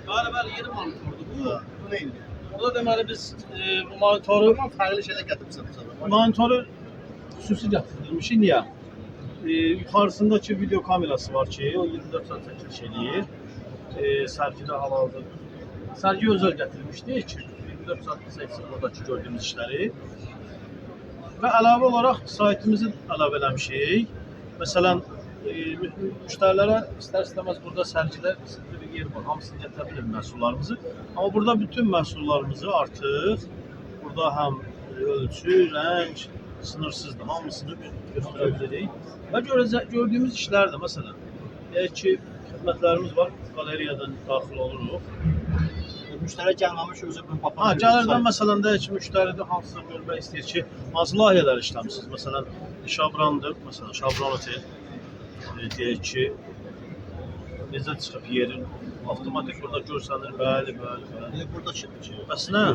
Galiba yeni monitordu bu. Bu neydi? Bu da deməli biz bu monitoru Fərqli şeyler getirmişsin bu sefer. monitoru xüsusi gətirilmiş. Niyə? Yuxarısındakı video kamerası var ki, o 24 saat çəkiliş eləyir. Sərgidə hal-hazır. Sərgi özəl gətirilmişdi ki, 24 saat çəksin buradakı gördüyümüz işləri. Və əlavə olaraq saytımızı əlavə eləmişik. Məsələn, müştərilərə istər-istəməz burada sərgidə bir yer var. Hamısını gətirə bilir məhsullarımızı. Amma burada bütün məhsullarımızı artıq burada həm ölçü, rəng sınırsızdır. Hamısını göstərə bilirik. Və gördüyümüz işlər də məsələn, deyək ki, xidmətlərimiz var. Qaleriyadan daxil oluruq. Müşteri gelmemiş özü bu papaz. Ha, gəlirdən məsələn deyək ki, müştəridə hansısa görmək istəyir ki, hansı layihələr işləmisiniz? Məsələn, Şabrandır, məsələn, Şabran otel. Deyək ki, necə çıxıb yerin, avtomatik burada görsənir, bəli. Burada çıkmış. Bəs nə?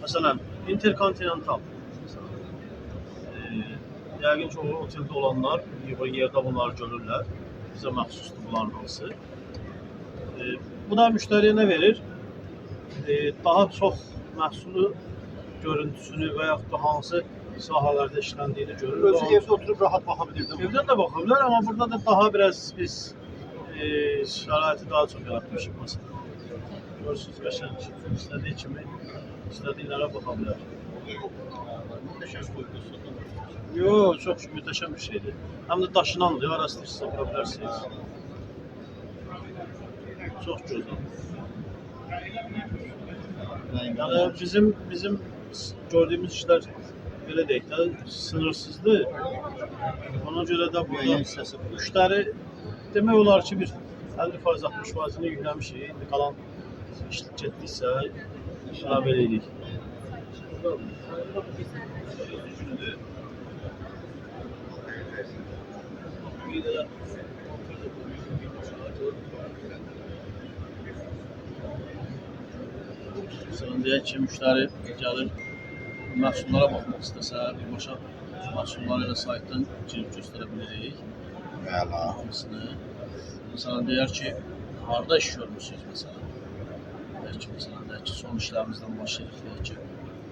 Məsələn, Intercontinental. Yəqin ki, o oteldə olanlar yerdə bunları görürlər. Bizə məxsusdur bunların hamısı. Bu da müştəriyə nə verir? Daha çox məhsulu görüntüsünü və yaxud da hansı sahələrdə işləndiyini görür. Özü evde oturup rahat bakabilirdim. Evdən də baxa bilər, amma burada da daha biraz biz şəraiti daha çox yaratmışıq məsələn. Görürsünüz, qəşəng istədiyi kimi istədiklərə baxa bilər. Yox, çox mütəşəm bir şeydir. Həm də daşınandır, arası sizə apara bilərsiniz. Çox gözəl. Yəni bizim gördüyümüz işlər belə deyək də sınırsızdır. Ona görə də burada müştəri demək olar ki, bir 50%, 60%-ni yükləmişik. İndi qalan iş getdiksə əlavə edirik. Məsələn, deyək ki, müştəri gəlir, məhsullara baxmaq istəsə, birbaşa məhsulları ilə saytdan girib göstərə bilirik. Hamısını. Məsələn, deyər ki, harada iş görmürsünüz məsələn. Deyək ki, son işlərimizdən başlayırıq, deyək ki,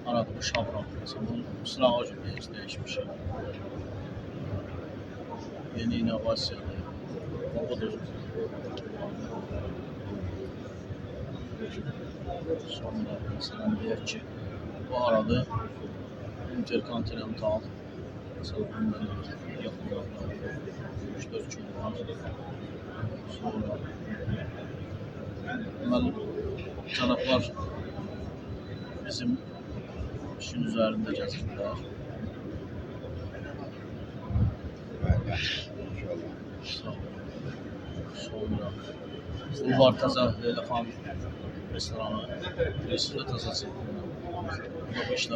arada bu Şabran, məsələn, bunun sırağa görə dəyişmişik. Yeni inovasiyadır. Budur. Sonra məsələn deyək ki, bu arada Intercontinental məsələn bundan yaxınlarda 3-4 gün var. Sonra deməli cənablar bizim işin üzərində gəzirlər. Sonra Bulvar Taza Leyla xanım restoranı, birisi də tazası.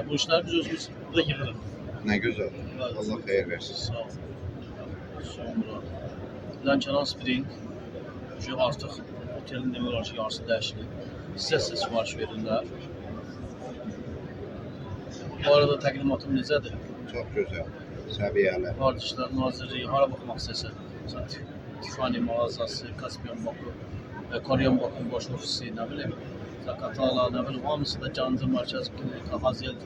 Bu işlər biz özümüz burada yığırıq. Ne güzel. Allah xeyir versin. Sağ olun. Sonra Lənkəran Spring ki, artıq otelin demək olar ki, yarısı dəyişilib. Sizə sifariş verirlər. Bu arada təqdimatım necədir? Çok güzel. Səviyyəli. Vardı İşlər Nazirliyi hara baxmaq istəsə, Tiffany mağazası, Kaspiyan Baku, Koreyan Baku baş ofisi, nə bilim, Zakatala, nə bilim, hamısı da Cancı Mərkəzi Klinika, Hazel,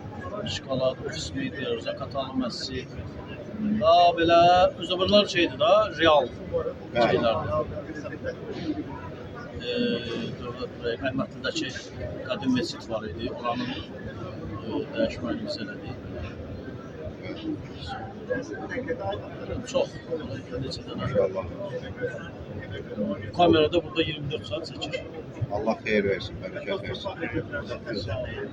Şokolad, Ofis Media, Zakatala Məscid. Daha belə, özəbirlər şeydir da, real şeylərdir. Rəhmətlidəki qədim məscid var idi, oranın dəyişməyini elədik. Çox, necə dənə. İnşallah. Kamerada burada 24 saat çəkir. Allah xeyir versin, bərəkət versin. Sağ olun.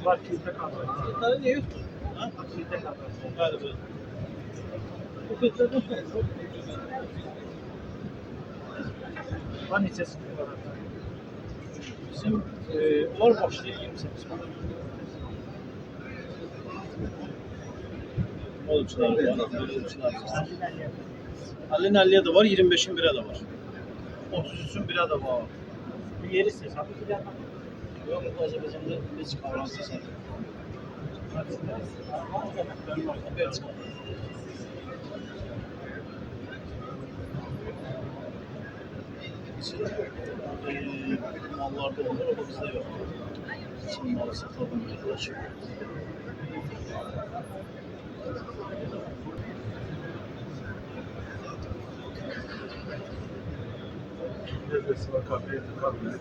Var kilitli kaldı. Kilitleri ne yoktu? Ha? Kilitli kaldı. Hadi buyurun. Bu kilitlerden var neçəsi var? Bizim onlar başlayır 28 manat. Olçular var. Halin 50'ye de var, 25'in bire de var. 33'ün bire de var. Bir yeri istesen. Yok, Azerbaycan'da biz kavramsız satın. Mallarda olur ama bizde yok. Çin malı satalım arkadaşım. Devlesi var, kabiliyeti, kabiliyeti.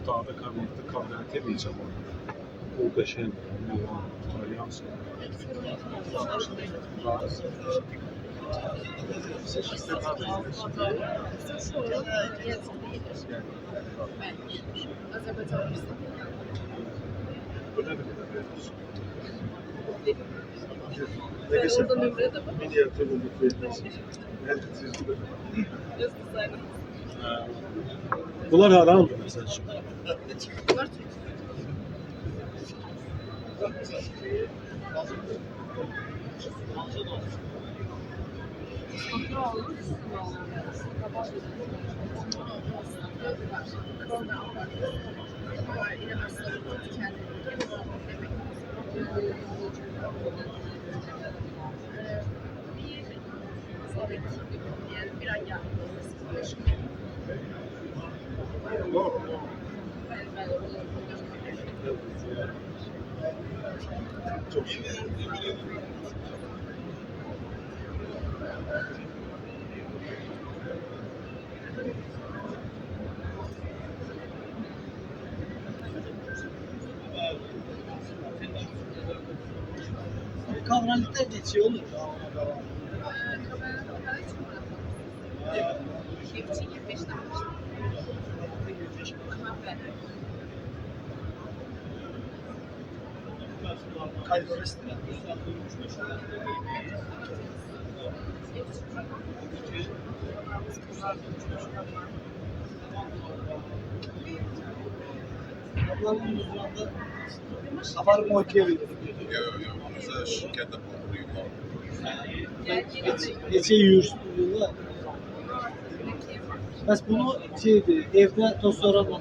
Dağda kabiliyeti, kabiliyeti diyeceğim onu. O beşen, İtalyan sonra. Öyle mi? Neyse, minyatür bulduk vermezsiniz. Bunlar hala oldu mesela şimdi. Bir ay yani. Çok şey. Kavralıkta geçiyor olur. Kaygı restoran. Aparım o ikiye veriyor. Bize şirkette bulunduğum Neçə yürüyüşdürlər. Bəs bunu şeydir, evdə toz soranla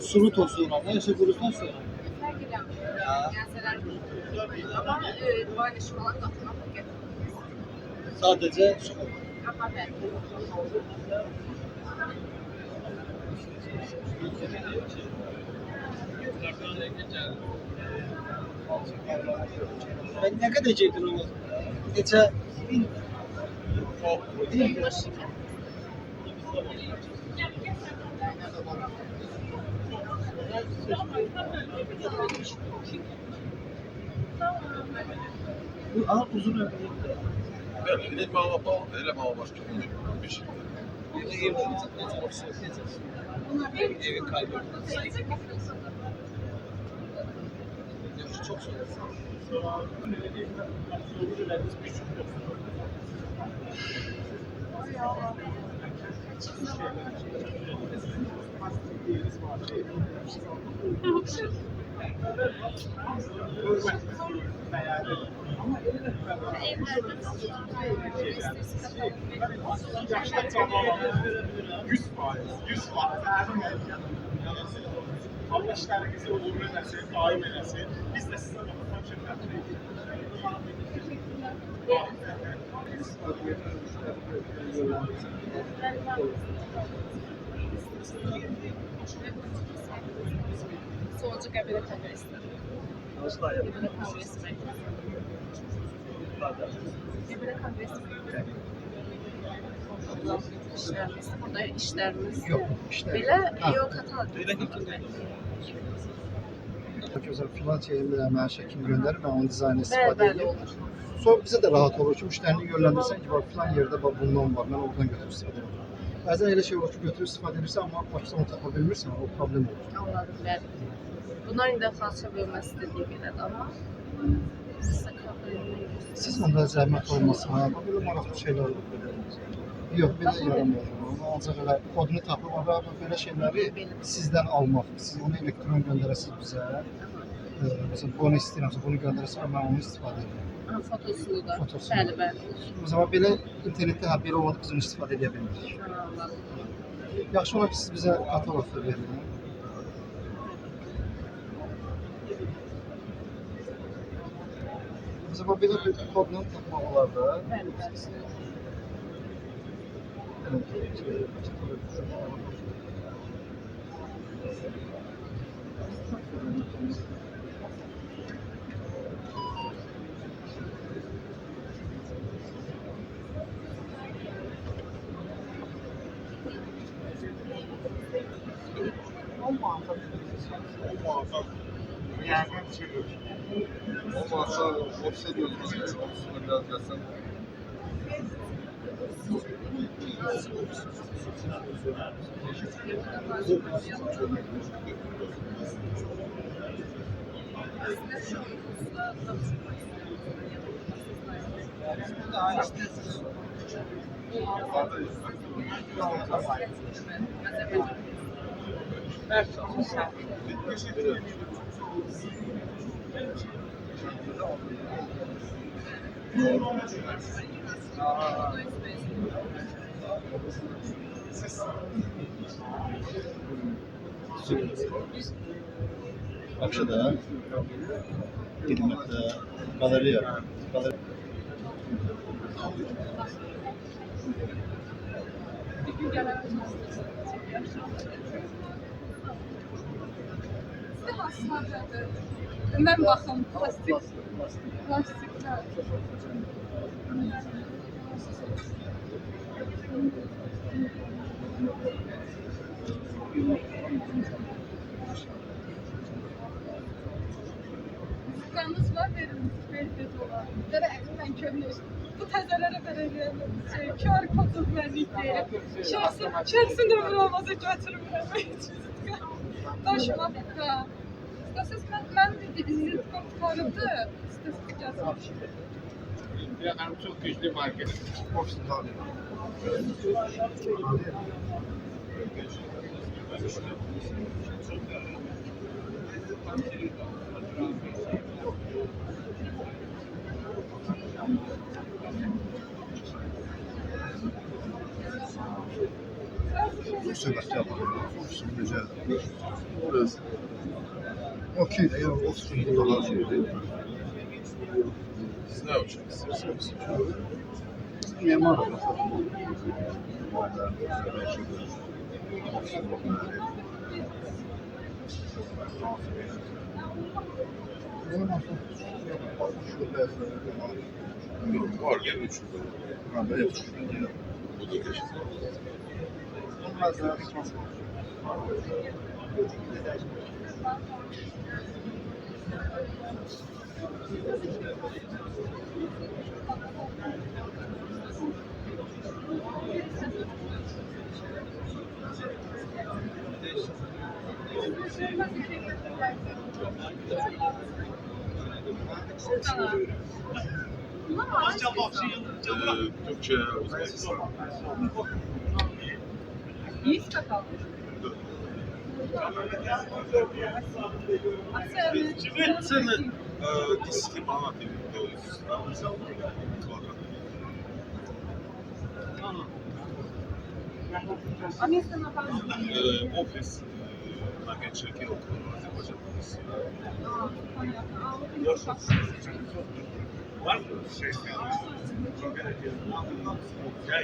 sulu toz soranla, yoxsa quru toz soranla? Ama varniş falan katmak gerekiyor. Sadəcə su. Ama ben Ben nə qədər gedir o? Neçə bulaşık. Aha uzun ömürlü. Böyle bir mağla bağlı, öyle mağla başka bir şey. Evi kaybı. Çok soğuk. Allah işlerinizi uğurlu ederse, daim ederse, biz de size bakacağım şirketleri. Sonucu Gebele Kongresi. Gebele Kongresi mi? Gebele Kongresi mi? İşlerimiz, burada işlerimiz. Yok, işler. Belə yok katal. Gözəl filan şeyində mənə şəkil göndərir, mən onun dizaynını istifadə Bəli, edirəm. olur. Sonra bizə də rahat olur ki, müştərini yönləndirsən ki, bax filan yerdə bax bundan var, mən oradan götürüb istifadə edirəm. Bəzən elə şey olur ki, götürüb istifadə edirsən, amma başdan tapa bilmirsən, o problem olur. Anladım, bəli. Bunlar indi xalça bölməsi istədiyim belədir, amma sizə kabinetini Siz onda zəhmət olmasın, ha, bax belə maraqlı şeylər olur. Yox, belə yaramıyor. Ancaq elə kodunu tapıb, bax belə şeyləri sizdən almaq, siz onu elektron göndərəsiniz bizə. Məsələn, bunu istəyirəmsə, bunu göndərəsən, mən onu istifadə edirəm. Fotosunu da. Fotosunu. Bəli, bəli. O zaman belə internetdə ha, belə olmadı, biz onu istifadə edə bilmirik. Anladım. Yaxşı olar ki, siz bizə kataloq da verin. O zaman belə bir kodunu tapmaq olar da. Bəli, bəli. Olmazsa ofise diyorsunuz, ofisine biraz gelsen. Baksa da hizmette galeriya. Ben baxım, plastiklər. Qanınız var, verin olar. Dədə mən köhnə. Bu təzələrə verəcəyim QR kodu verdik deyirəm. Şəxsi nömrə olmasa götürmürəm heç. Daşıma da. İstəsiz mən vizit kartlarımdı. İstəsiz gəlsin. Yani çok güçlü market. Söhbət yapalım. Necə? Biraz okey de, yani 30 bin dolar şeydi. Siz ne yapacak istiyorsunuz? Mimar. Yok, var gel 3 bin dolar. Ha, ben yapacağım. Bu da geçti. Türkçe, Özbekistan. Есть какал? Цены. Diski bana А место на память? Ofis na Gençlik Okulu Azerbaycan Polisi. Понятно. А вот Var mı?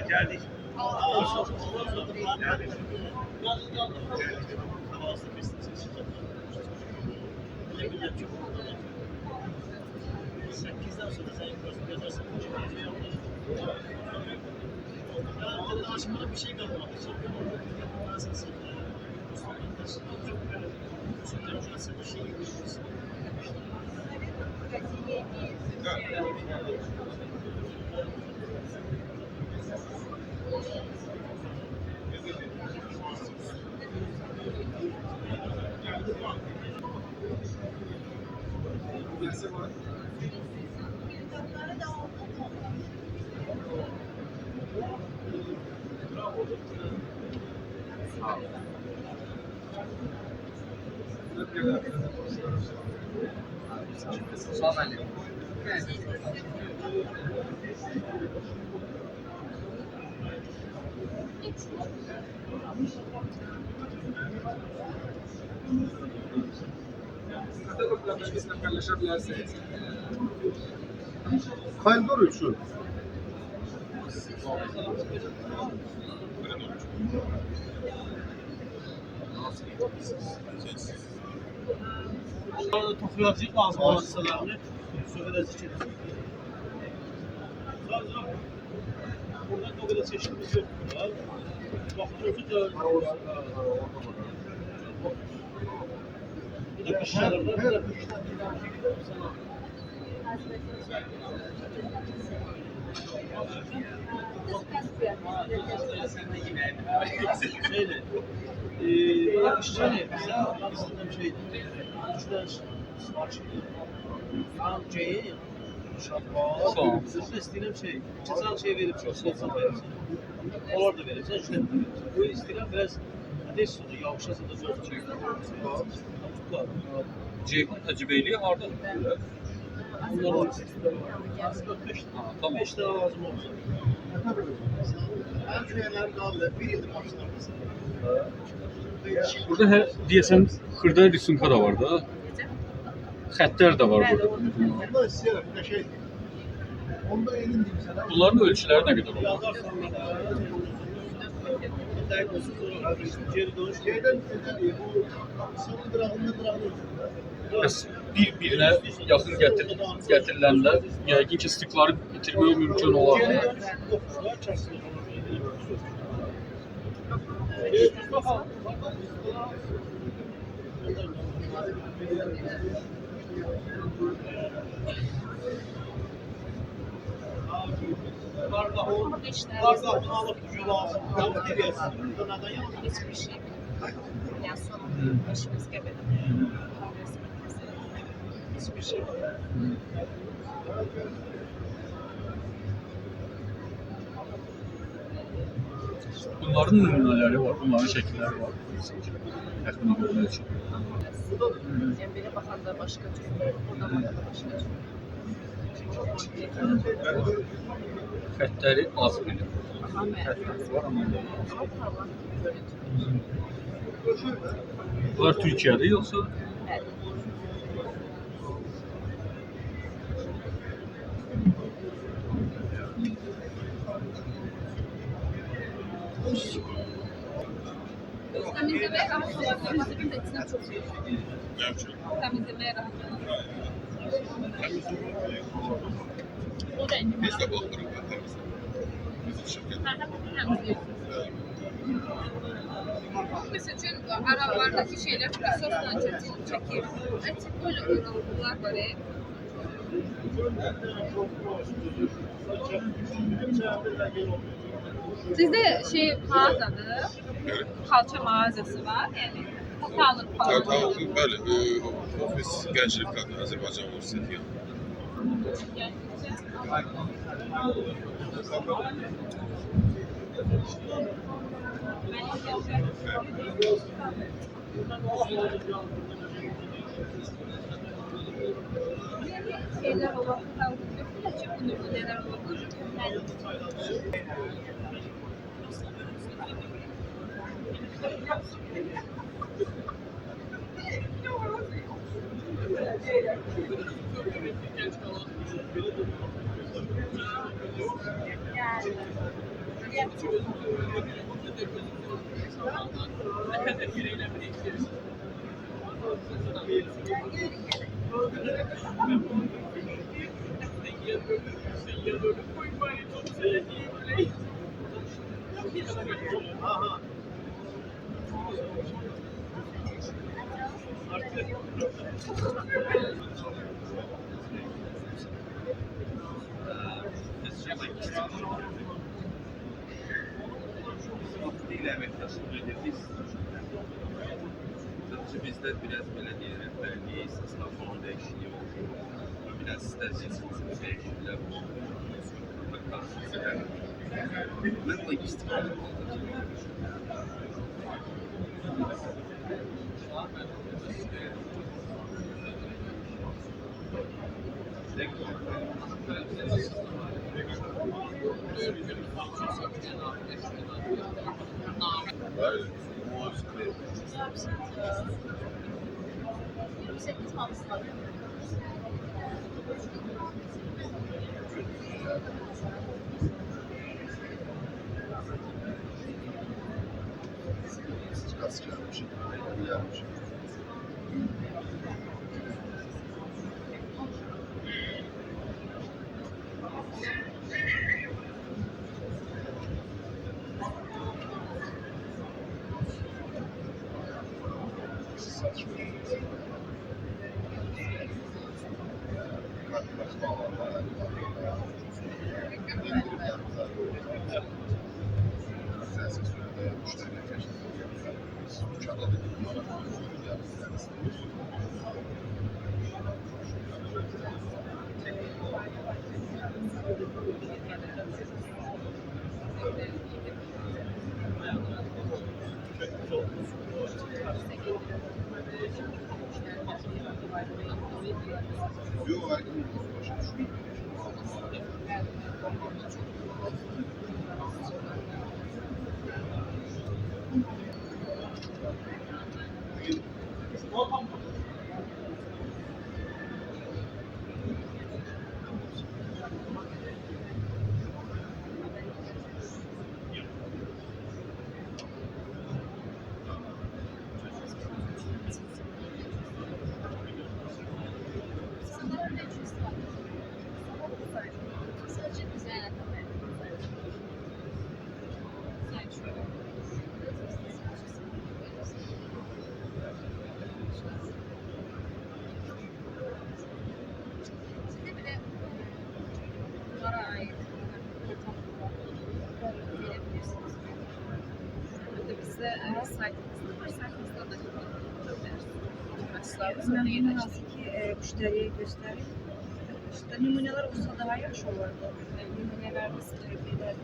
Geldik. Aşımda bir şey kalmadı. Katalogla bizimle paylaşabilirsiniz. Kayıtlar üçün. Toplayacak lazım olan hisselerini söyleyeceğiz için. Burada o kadar çeşitimiz yok. Bakıyoruz da bir de kışlarda bir de şeyle işçiyle bize aslında şey üçten ben şeyi şapka siz istediğim şey çizal şey verip sosyal verirsin onlar da verirsin işte bu istilam biraz ateş sonu yavşasa da zor çıkıyor. Ceyhun Hacıbeyli harda. Bunlar Tamam. 5 tane lazım olacak. Ben şuraya kaldı. Bir yıldır başlamışsın. Burada deyəsən xırda risunka da var da. Xəttlər də var burada. Onda istəyirəm. Bir de şey. Onda elin diyeyim sana. Bunların ölçüləri nə qədər olur? Yazarsan geri dönüş Şeyden ödedi. Bu kapısının kırağında. Bəs bir-birinə yaxın gətiriləndə yəqin ki, stikları bitirmək mümkün olar. geri dönüş yoksa çarşıda bakalım. Bardağını alıp düşü lazım. Yanı geliyorsun. Dönerden yanı. Hiçbir şey. Yani sonunda başımız gibi. Hiçbir şey. Bunların nümunələri var, bunların şəkilləri var. Təxmini görmək üçün. Yani biri bakanda başka türlü, burada bakanda başka türlü. Xəttləri az bilir. Ama Xəttləri var amma. parlak görüntü. Bunlar Türkiyədə yoxsa? Evet. Temizlemeye rahat olan temizlemin de içine çok iyi. Temizlemeye rahat olan. O da en Biz de bakırız ben temizle. Bizim şirket. Mesela çünkü arabalardaki şeyler sosla çekir. Açık böyle oralar var ya. Sizde şey mağazadır, Evet. kalça mağazası var yani. Sağlık falan. Tabii, bəli, ofis Gənclik Qadın Azərbaycan Universiteti. Şeyler olan sağlık yok. Açık neler olabilir? Vaktiyle əməkdaşlıq edirdik. Sadəcə bizdə biraz belə deyək, rəhbərliyi, istisna fonu dəyişikliyi oldu. Biraz istərsiniz dəyişikliklər oldu. Mən logistik aldım. Bəli. Gaz gelmiş. Gelmiş. Yok, bizdə saytımızda var, saytımızda da götürərsiniz. Mənim hansı ki, müştəriyə göstərib. İşte nümunələr olsa daha yaxşı olardı. Nümunələrimiz belə götürürlər,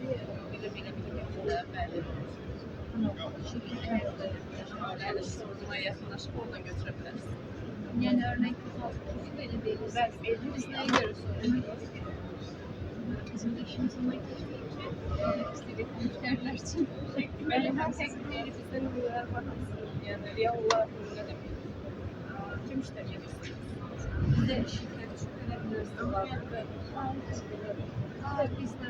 bəli. Şirkət Yəni sorğuna yaxınlaşıb oradan götürə bilərsiniz. Yəni örnek bir belə deyil. Bəli, biz nəyə görə soruyoruz? Bizim de işimiz olmak istediğimiz müşteriler için. Bəli, həm təklifləri bizdən nümunələr var. Yəni real olaraq nümunə demək. Kim müştəriyə Bize şirket şüphelebiliriz. Biz de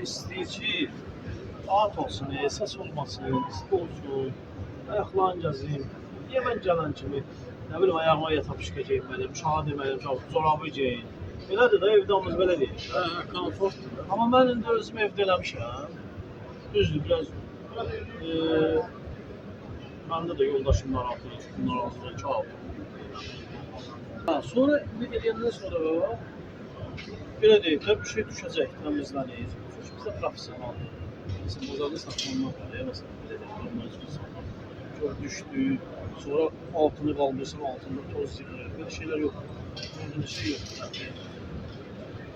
İstəyir ki, at olsun, əsas olmasın, isti olsun, ayaqlarını gəzim. Niyə mən gələn kimi, nə bilim, ayağıma yatapışqa geyinməliyim, müşahidə deməliyim, zorabı geyin. Belədir də, evdə hamımız belə deyil. Komfortdur. Amma mən indi özüm evdə eləmişəm. Düzdür, biraz məndə də yoldaşım narahatlıdır, narahatlıdır, çok. Sonra bir eləyəndən sonra belə deyil də, bir şey düşəcək, təmizlənir. Bizdə profesionaldır. Mesela bozarlı saxlanmaq var ya, mesela belə deyil, kör düşdü, sonra altını qaldırsan, altında toz yığılır, belə şeylər yoxdur. Böyle şey yoxdur.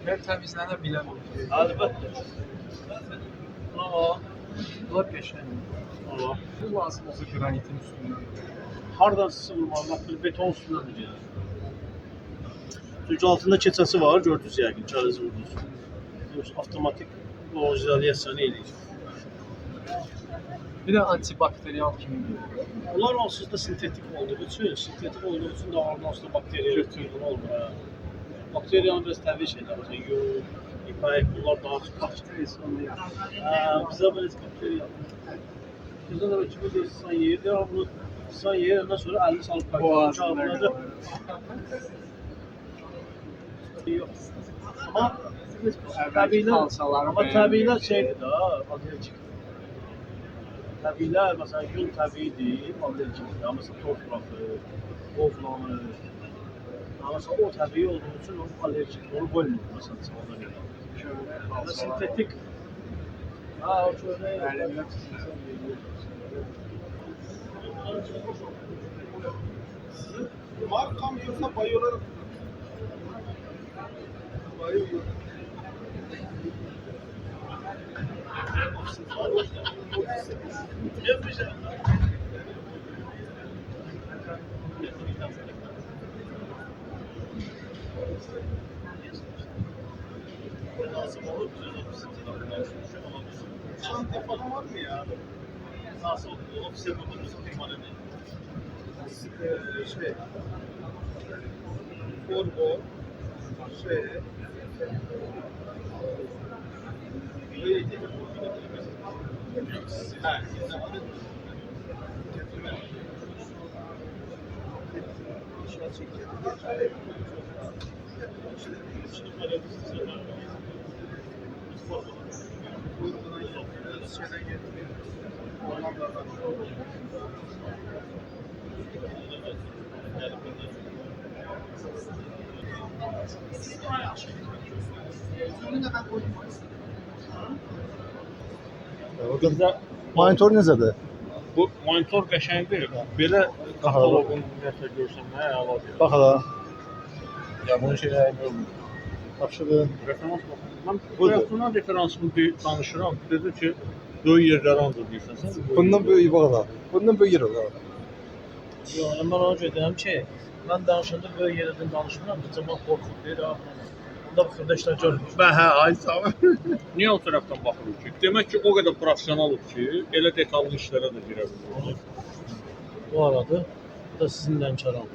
Mən təmizlənə biləm. Əlbəttə. Ama bunlar peşən. Ama Bu lazım olsa granitin üstündə. hardan sıvırmaq, beton üstündən gedir. Çünki altında keçəsi var, gördünüz yəqin, kərəzi vurdunuz. Avtomatik o izolasiyanı eləyir. Bir də antibakteriyal kimi. Bunlar onsuz da sintetik olduğu için, sintetik olduğu için de orada bakteriya götürülür olmur. Bakteriyanın biraz təbii şeyler, mesela yoğurt, ipək, bunlar daha çok bakteriya sanılıyor. Bizə belə bakteriya. Bizdə də kimi deyirsən yer, devamlı sen yerindən sonra əlini salıp kağıdına da yok. Ama təbiilər şeydir da, allerjik. Təbiilər, məsələn, yun təbiidir, allerjikdir. Mesela torpaqı, qovlanır. Mesela o təbii olduğu için o allerjik, onu qoymur, məsələn, ona görə. Ama sintetik, o çörəyi Var kamyonsa bayılırım. Bayılırım. Çanta falan var mı ya? Nasıl ofise bulunmuş firmanın Şey. Forbo. Şey. Ha. Orada monitor necədir? Bu monitor qəşəngdir. Belə kataloqun ümumiyyətlə görsəm nə əladır. Bax hala, Ya bunun şeyləri yoxdur. yaxşıdır. Referans bax. Mən bu yaxından referansımı danışıram. Dedi ki, böyük yerləri ancaq deyirsən sən. Bundan böyük bax hala. Bundan böyük yer olar. Yox, mən ona görə deyirəm ki, mən danışanda böyük yerdən danışmıram. Cəmaət qorxub deyir, bunda bu xırda işlər görmür. Hə, ay sağ ol. Niyə o tərəfdən baxırıq ki? Demək ki, o qədər professionalıq ki, elə detallı işlərə də girə bilir. Bu arada bu da sizin Lənkəran.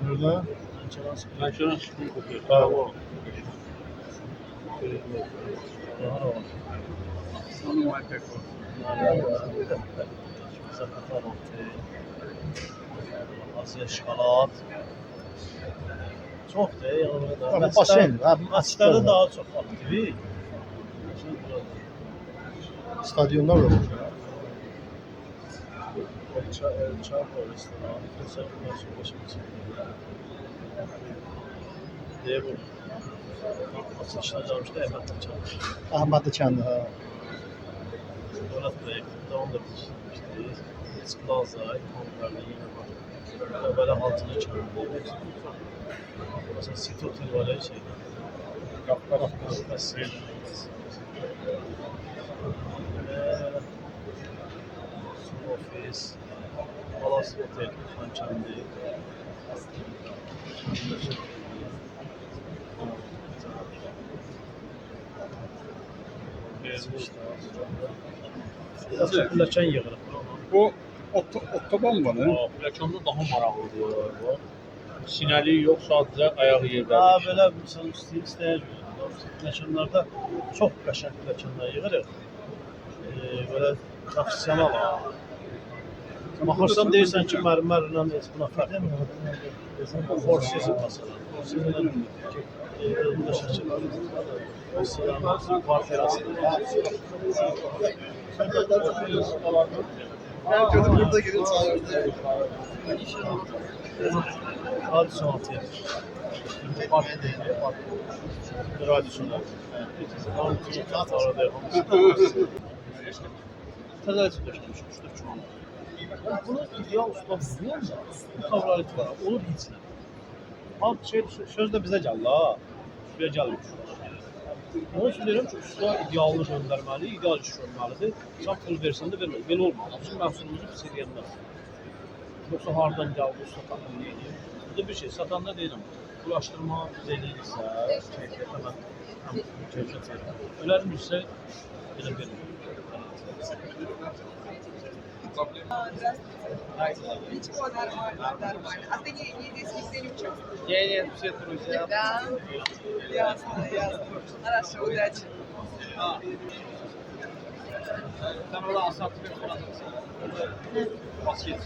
Nerede? Lənkəran sıxır. Lənkəran şükür qoxuyor. Bravo. Daha var. Onun iPad var. Asiya şokolad. Çox da yəni da. Ama basen, Maçlarda daha çox aktiv. Stadyumlar da var. Çay restoran, konser başımız. diye bu. Satışına calmıştı Ahmet Açan. Ahmet Çandı ha. Devlet projektinde onu da bitirmişti. Esplaza, ikonlarla yine var. Böyle altını çaldı. Mesela sit otel var ya şey. Kafkası. Office. Palace Hotel. Hançandı. Biraz pilləkən yığırıq. Bu otoban var, hə? Pilləkəndə daha maraqlıdır bu. Sinəliyi yox, sadəcə ayaq Ha, yerləri. belə misal istəyir. Pilləkənlərdə çox qəşəng pilləkənlər yığırıq. Belə professional. Baxırsan deyirsən ki, mərmərlə heç buna fərq yoxdur. Forsizm məsələn. Forsizmlə özündə şəkil var. Mesela kvarterası. Gördüm burada gelin çağırdı. Radisson altı yer. Radisson altı. Təzəli döşəmiş, 3-4 kilo. Bunu ideal ustam biliyor musun? Bu kavralit var, olur içine. Abi söz de bize geldi ha. Şuraya gelmiş. Onun için diyorum ki usta idealını göndermeli, ideal iş görmelidir. Sen pul versen de vermez. Böyle olmaz. Bizim məhsulumuzu pis edənlər. Yoksa hardan geldi usta takım neydi? Bu da bir şey. Satanda değilim. Ulaştırma düzenliyse, keyfiyet hemen keyfiyet verir. Ölermişse böyle verir. Ничего, нормально, нормально. А ты не здесь нигде не участвуешь? Нет, все друзья. Да. Ясно, ясно. Хорошо, удачи. Sen orada asatı bir kullanırsın. Basket.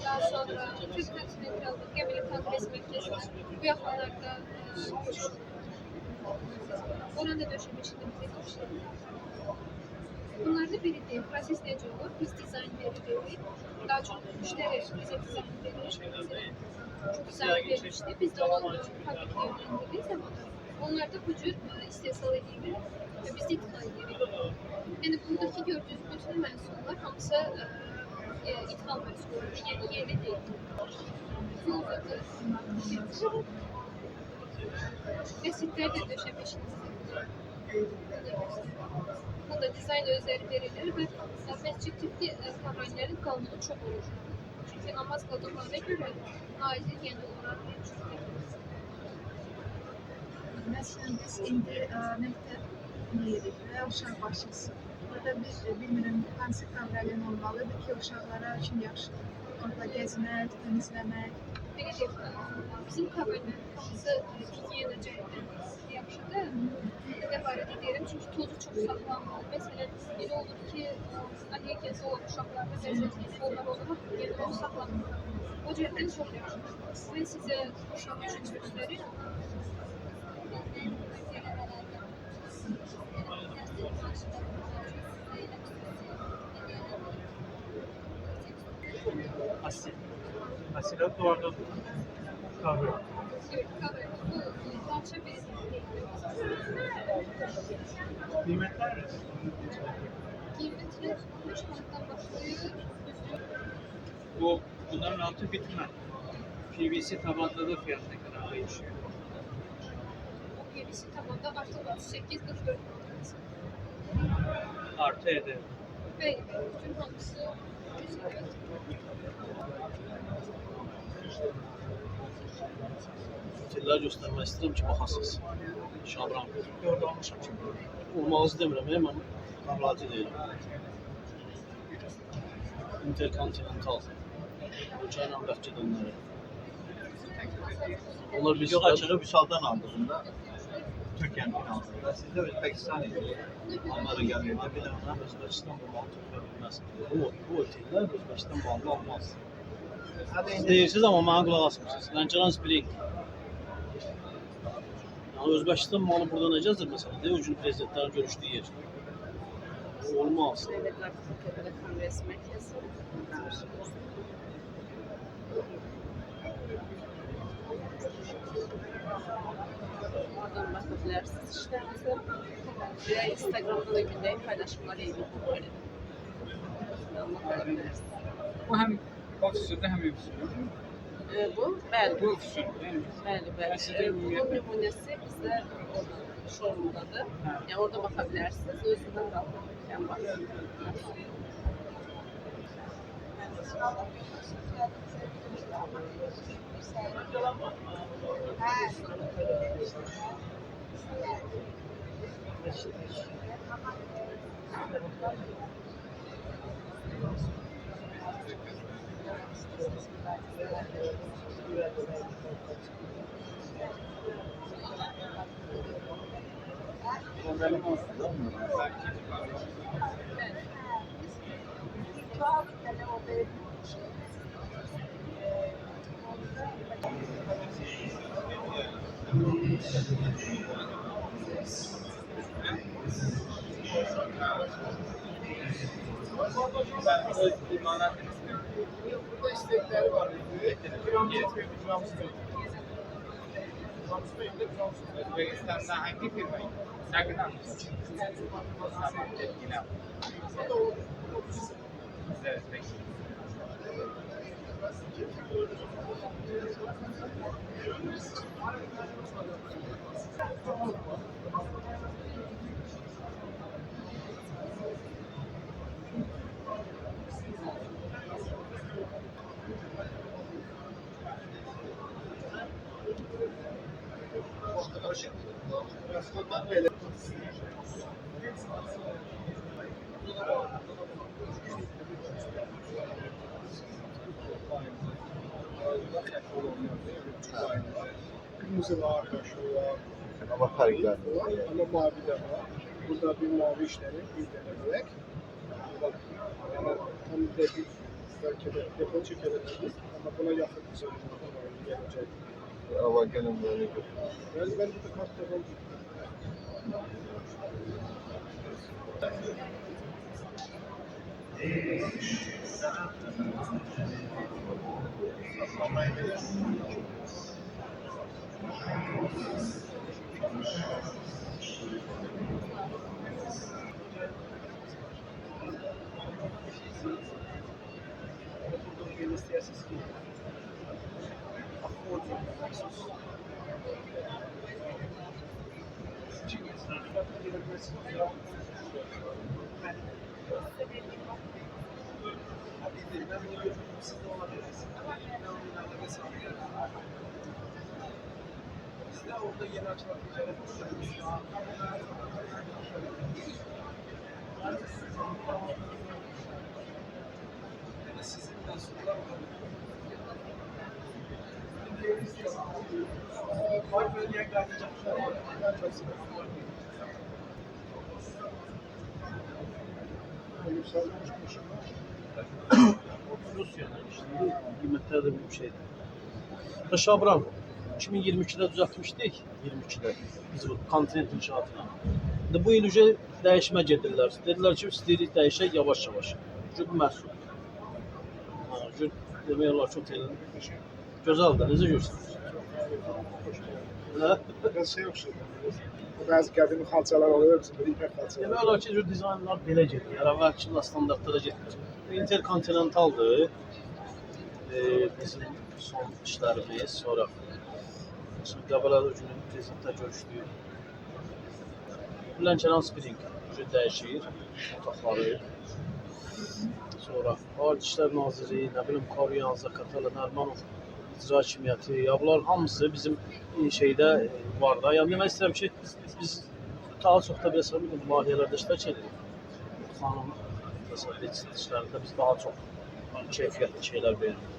Daha sonra Türk Kontinental Gemili Kongres Merkezi var. Bu yakınlarda orada döşemiştim bir şey. Bunlarda biridir. Proses necə olur? Biz dizayn veririk. Daha çok müşteri bize dizayn verir. Çok dizayn vermişti. Biz de onu fabrikaya yönlendirdiği zaman onlar da bu cür istehsal edilir ve biz de ithal edirik. Yani buradaki gördüğünüz bütün məhsullar hamısı ithal məhsulları, yəni yerli deyil. Resitlər də döşəmişizdir. Bunda dizayn özləri verilir və məscid tipli kavanlərin qalınlığı çox olur. Çünki namaz qıldıqlarına görə naizir yeni olaraq mövcuddur. Məsələn, biz indi məktəb yedik və uşaq başçısı. Burada biz bilmirəm hansı kavralin olmalıdır ki, uşaqlara üçün yaxşıdır. Orada gəzmək, təmizləmək. Belə deyim, bizim kavanlərin hamısı higiyena cəhətdən yaxşıdır. Nə barədə deyirəm, çünki tozu çox saxlanmır. Məsələn, elə olur ki, allergiyası olan uşaqlarda bəzən onlar olur, yəni tozu saxlanmır. O cəhətdən çox yaxşıdır. Mən sizə uşaq üçün göstərir. Asil. Asil duvarda kahve. Evet, kahve. Bu parça bir Kıymetler mi? kıymetli 3 manattan başlıyor. Bunların altı bitme. PVC tabanda da fiyat ne kadar değişiyor? O PVC tabanda artı 38-44 manat. Artı eder. Ve bütün hamısı 100 manat. şeylər göstərmək istəyirəm ki, baxasınız. Şabran. Orada almışam ki. Olmaz demirəm, mən qavlacı deyiləm. Intercontinental. Uçayla bəlkə dönləri. Onlar bir Yok açığı Vüsal'dan aldığında Türkiye'nin finansında. Sizde Özbekistan idi. Onları geldiğinde bir de onlar Özbekistan bu malı tutulabilmez. Bu oteller Özbəkistan bağlı olmaz. Siz deyirsiniz amma mənə qulaq asmırsınız. Lənkəran Spring. Yəni Özbəkistan malı burada necədir məsələn? O gün prezidentlərin görüşdüyü yer. Olmaz. Devletler Türkiye'de Kongres Merkezi. Oradan bakabilirsiniz işlerinize. Veya Instagram'da da gündelik paylaşımlar ilgili böyle. Bakabilirsiniz. Bu hem ofisinde hem ofisinde. Bu, bəli. Bu ofisinde değil mi? Bəli, bəli. Bunun nümunəsi bizdə showroomdadır. Yəni orada baxa bilərsiniz. Özündən qalır. Yəni baxın. Burada istekleri var. Gram yetmiyor, gram tutuyor. Gram tutuyor, gram tutuyor. Özbekistan'da hangi firmayı? Sakıdan. Tamam, yine. Evet, peki. Kırmızı var, şu var. Ama farklar. Ama mavi de var. Burada bir mavi işleri, bir tane börek. Bak, yani tam da bir belki de depo çekebiliriz. Ama buna yakın bir zaman gelecek. Ama gelin böyle Ben burada kartta buldum. Sizde orada yeni açılan ticaret sizinle sunular var böyle yerlerde çalışanlar var. Ben çok seviyorum. Rusya'nın işte qiymətləri də bir şeydir. Və Şabran 2022-də düzəltmişdik, 22-də biz bu kontinent inşaatına. İndi bu il ücə dəyişmə gedirlər. Dedilər ki, istəyirik dəyişək yavaş-yavaş. Çünki bu məhsul. Demək olar ki, otelin gözəldir, necə görsünüz? Biraz şey oxşuyor. Bazı qədimi xalçalar oluyor, bizim de ipək xalçalar. Demək olar ki, dizaynlar belə gedir. Yəni əvvəlki standartlara getmir. Interkontinentaldır. Bizim son işlərimiz, sonra Qəbələ günü prezidentlə görüşdük. Lənkəran Spring dəyişir otaqları. Sonra Xarici İşlər Naziri, nə bilim Koryan, Zakatala, Nərmanov icra hakimiyyəti, ya bunlar hamısı bizim şeydə var da. Yəni demək istəyirəm ki, biz daha çox da belə layihələrdə iştirak edirik. Xanım təsəvvür işlərində biz daha çox keyfiyyətli şeylər veririk.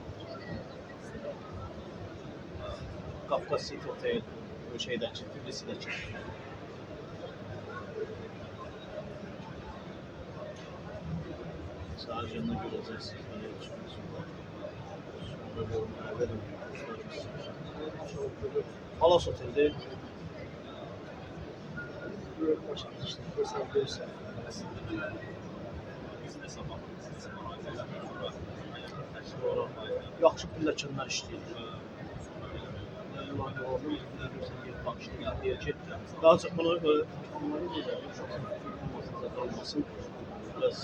Qafqaz City Hotel şeydəki, Tbilisidəki. Sadəcə nə görəcəksiniz, nə görəcəksiniz. Palas Otel'de yaxşı pilləkənlər işləyir. Deyir ki, daha çox bunu olmasın. Biraz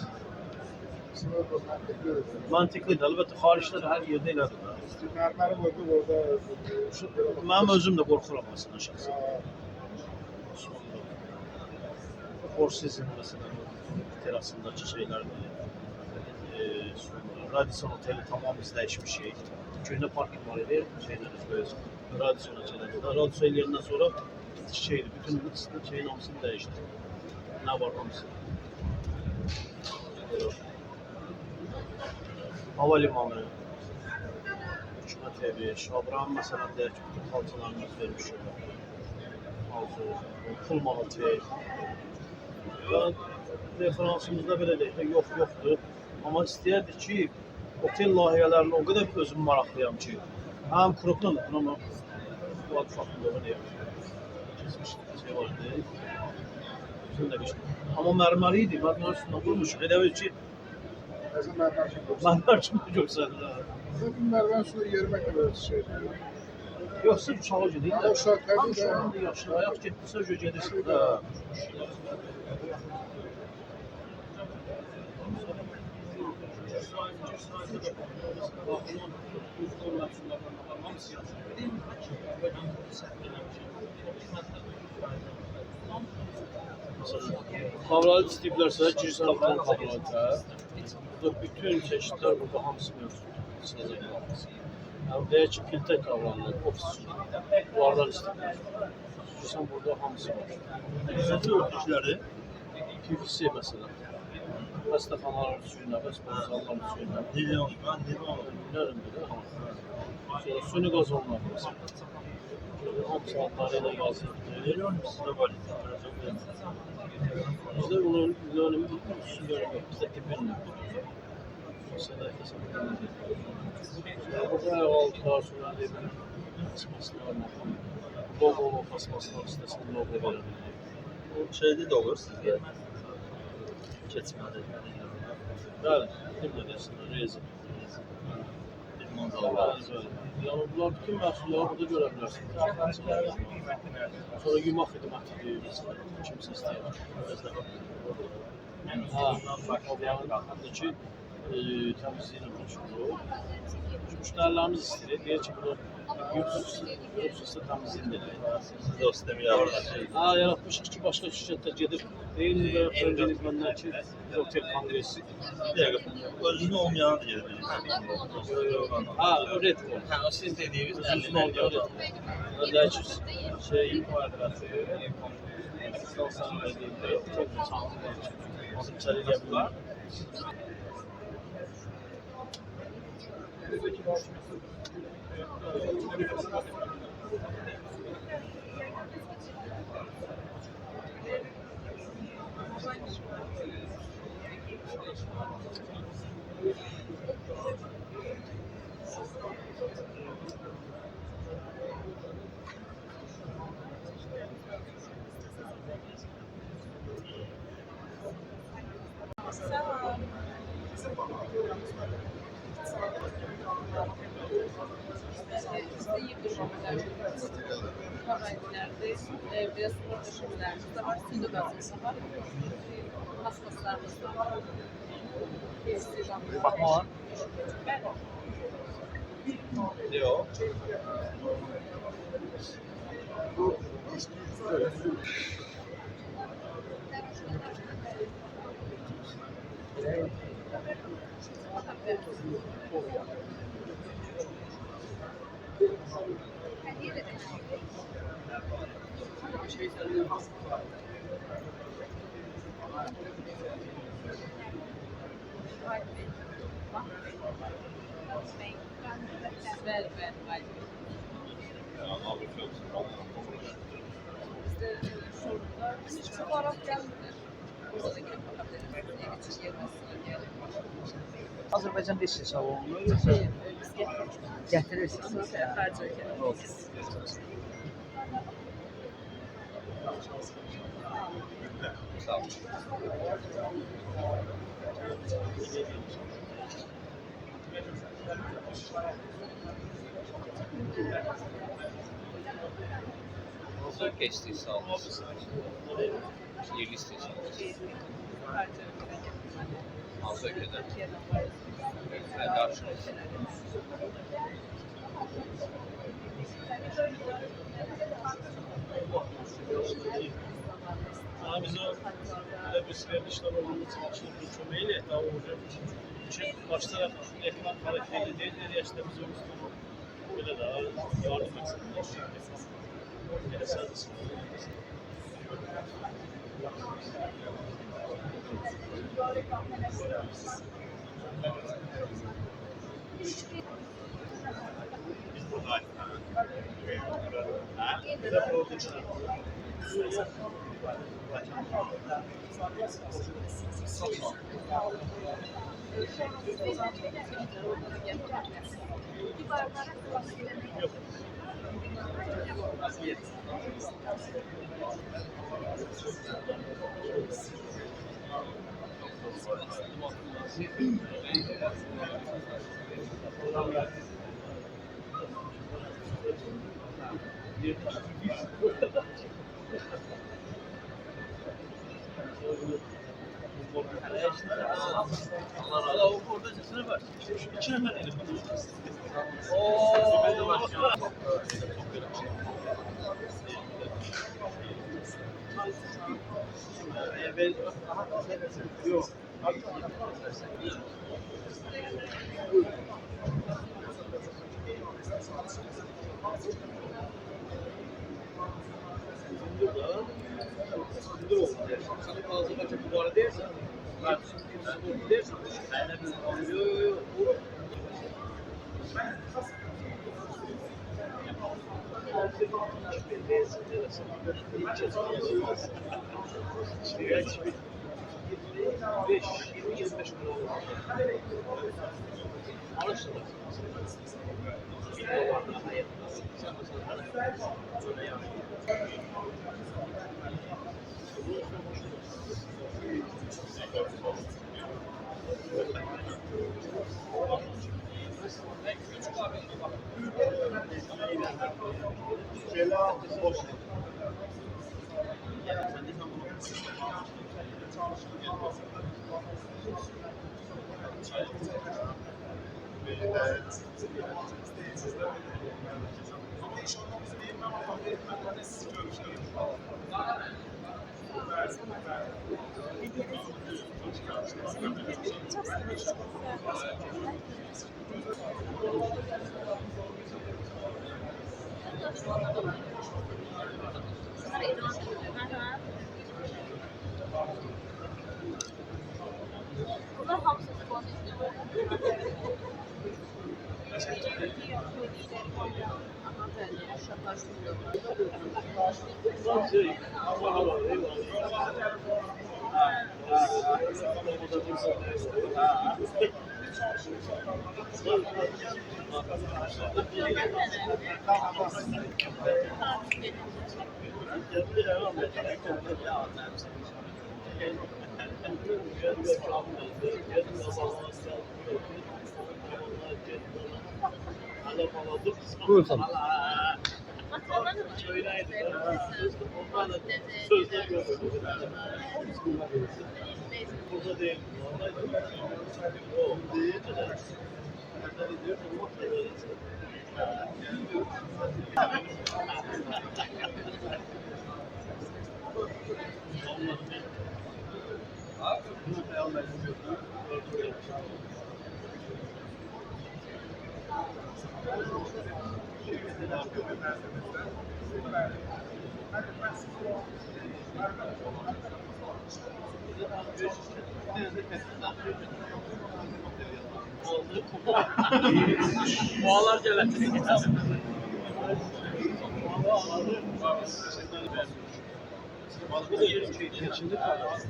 mantıklıdır. Əlbəttə, xaricdə də hər yerdə elədir. Mərməri qoydu orada. Mənim özüm də qorxuram aslında şəxsən. Four Seasons məsələn, terasındakı şeylərdir. Radisson Oteli tamam biz dəyişmişik. Köhnə parking var idi, Radisson Oteli. Radisson yerindən sonra şeydi, bütün şeyin hamısını dəyişdi. Nə var hamısı? Hava limanı, Hükümət evi, Şabrağın məsələn deyək ki, bütün xalçalarımız vermişik. Pullman Otel. Referansımızda belə deyək də yoxdur. Amma istəyərdik ki, otel layihələrini o qədər özüm maraqlıyam ki, həm Krupla da buna bu adı faktörü deyək. Kesmiş şey vardı. Bütün də geçmiş. Amma mərməri idi, mərmər üstündə qurmuşuq. Elə bil ki, mərmər kimi görsədir. Mərmər suyu yerimək qədər şeydir. Yox, sırf uşağa gedir. Uşaq təbii ki, yaxşı, ayaq getdirsə gedirsin də. Kavralı istəyiblərsə, girsən buradan kavralıda. Burada bütün çeşitlər burada hamısı mövcud. Yəni, deyək ki, filtr kavralı, ofis üçün. Buharlar istəyiblər. Girsən burada hamısı var. Nəzəti örtükləri, PVC məsələn. Xəstəxanalar suyuna, bəsbənzallar suyuna. Milyon, milyon belə. Sonra suni qazonlar məsələn. Hamısı adları ilə yazılır. Sizdə var idi. Bizdə bunun üstünləri yox, bizdə bilmiyor. Mesela burada ayaqaltılar, sonra demək, pasmaslar, logo pasmaslar istəsən logo verir. O şeyde de olur sizde. Keçməli. Bəli, kimlə desinlər, rezin. Yəni, bunlar bütün məhsulları burada görə bilərsiniz. Sonra yumaq xidmətidir, kimsə istəyir. Buradakı təmizliyinə məşğul. Müştərilərimiz istəyir, deyir ki, bunu yoxsa təmizliyin edək. Siz o sistemi yaratmışsınız. Yaratmışıq ki, başqa şirkətlər gedib, eyni və öncəlik məndən ki, otel kongresi. Bir dəqiqə, özünü olmayanı deyirsiniz. Redco. O siz dediğiniz Özünün olmayan Redco. Öndəki şey, kvadratı, stansiyanın edildiyi otel çantılar üçün. Nasıl içəri eləyə bilər? Bizde yiyip düşürmeler, kahvehanelerde, biraz spor düşürmelerimiz de var, suyunu gazımız var, hastalarımız da var. Bakma var. Yok. Ver, ver, haydi. Bizde şurada hiç fotoğraf gelmedi. Burada da gelip bakabiliriz. Geçiş yerine gelip. Azərbaycanda işləyirsən onu, yoxsa Biz getiririk. gətirirsiniz? Xarici ölkələrə. Sağ olun. Nasıl geçti sağ olun. Yerli istiyorsanız. Xarici ölkələrə. Hansı ülkeden? Türkiye'den var. Ben karşınız. Daha bize öyle bir süreçler olmamız için bir çömeğiyle daha olacak. Çünkü baş taraf ekran hareketli değil, nereye işte bize böyle daha yardım etsin. Böyle sadece. Biz buradayız. Ha? Bir de profesyonel. Yok. Allah orada sesine bak. Şu içine ben elim. Yok. Buyur tabii. Burada değil. O değil de. Boğalar gelen. Bu da yerin içinde kalıyor.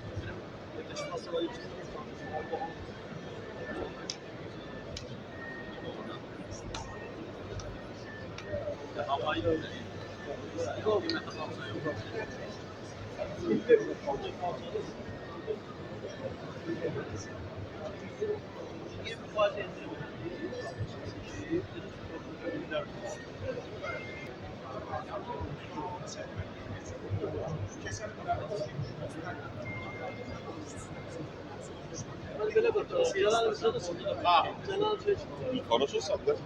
Konuşursak da.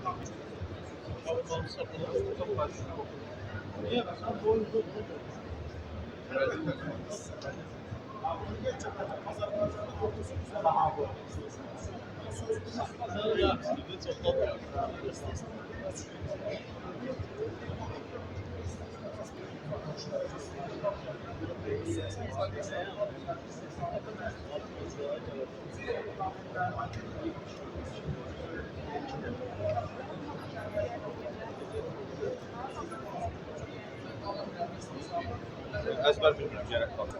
Ezber bilmiyorum gerek kaldı.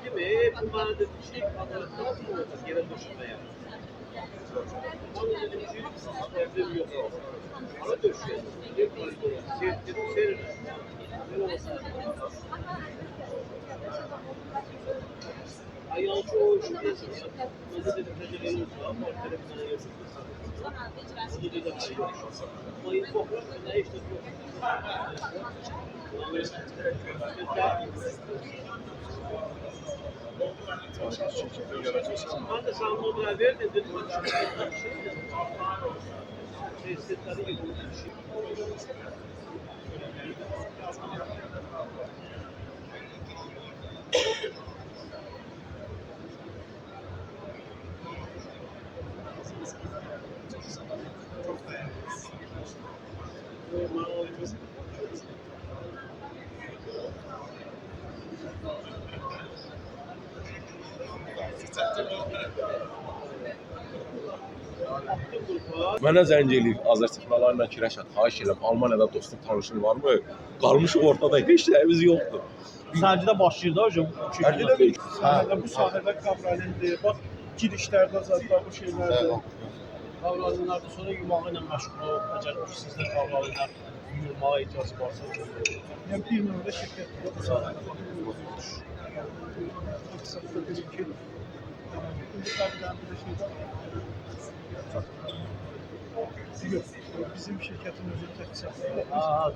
Değil mi? Bu bana da bir şey kadar yere döşmeye. Bana dedim ki evde yok. Bana döşüyor. Seyredin. Ayağı çoğu şu diyorsun ya. Mesela dedim tecrübeyi unutma ama televizyona yapıyorsun. Bunu dedim hayır. Mayın koklar ne işte yok. Ben de sana numara verdim dedim. Sesleri gibi bir şey. Mənə zəng eləyir Azərbaycanlılarla Kirəşat. Xahiş edirəm, Almaniyada dostum, tanışın varmı? Qalmışıq ortada, heç nəyimiz yoxdur. Sərgidə başlayır da hocam. Sahədə bu sahədə Kabralindir. Bax girişlərdə zaten bu şeylərdir. Kavralılarda sonra yumağı ilə məşğul ol. Əgər ofisizdə kavralılar yuyulmağa ehtiyac varsa. Yəni bir növdə şirkətdə bu sahədə baxıyoruz. Aksaqda bir iki. İndi Kabralindir bir şeydə. Yok, bizim şirketin özü teçhizat.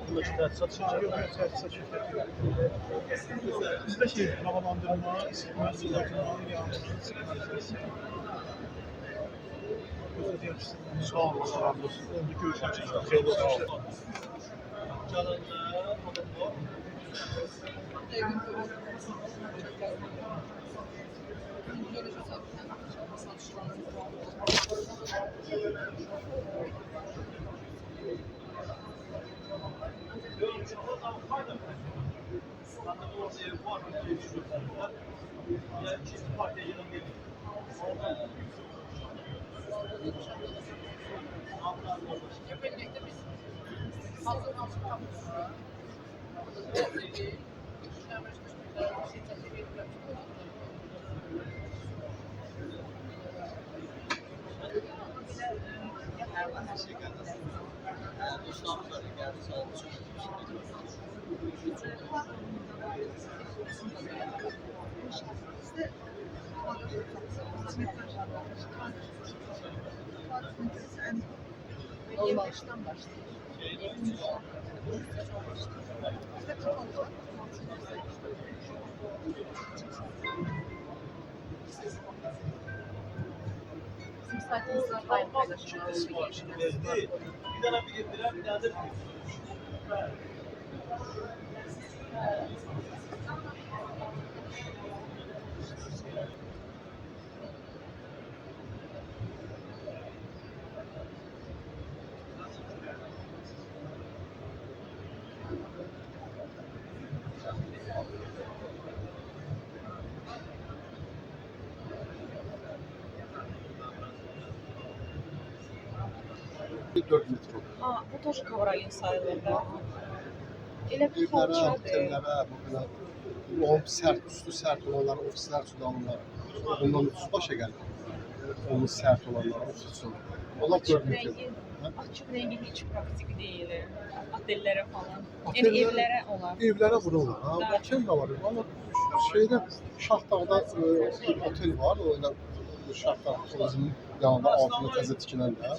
Buradakı təchizat şirkəti. Yok, teçhizat şirketi. Bizde şey, havalandırma, ısıtma, soğutma, yağmur, ısıtma. Sağ olun, sağ olun. Görüşmek üzere. Xeyirli olsun. Baştan başlayalım. Bizim sayfamızda online paylaşımlarımız var. Bir tane bildiren, bir tane de Bir 4 metr olur. Aa, bu тоже kovraling sayılır da. Elə bir Evlərə, xalçadır. otellərə, bu belə sərt, üstü sərt olanlar, ofislər üçün alınlar. Bundan üstü başa gəlir. Onun sərt olanlar, ofis üçün. Onlar 4 metr. Açıq rengi heç praktik deyil. Otellərə falan. Otellərə- Yəni evlərə olar. Evlərə vururlar. Ha, otel də var. Amma şeydə Şahdağda bir otel var. O elə Şahdağ turizmin yanında altında təzə tikilən də.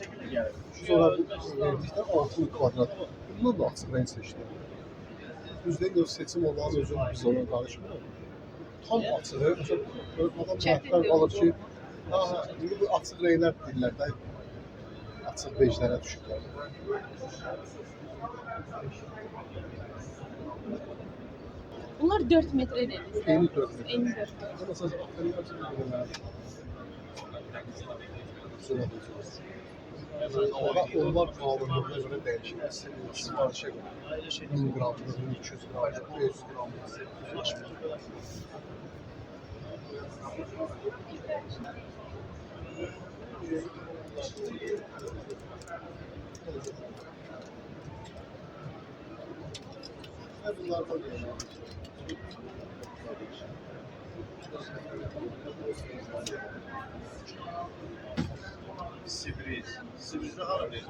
Sonra verdikdə 6000 kvadrat. Bundan da açıq renk seçdilər. Düzdür, öz seçim olan özün biz ona danışmırıq. Tam açıq, məsələn, adam rəhbər qalır ki, ha, indi bu açıq renklər deyirlər də, açıq bejlərə düşüblər. Bunlar 4 metrə dedik. Eyni 4 metr. Eyni 4 metr. Məsələn, otellər üçün belə sürətli. Onlar qalınlığına görə dəyişir. Sifarişə görə. 1000 qramlıq, 200 qramlıq, 500 qramlıq. Bunlardan da Sibiriz. Sibirizde hara verir?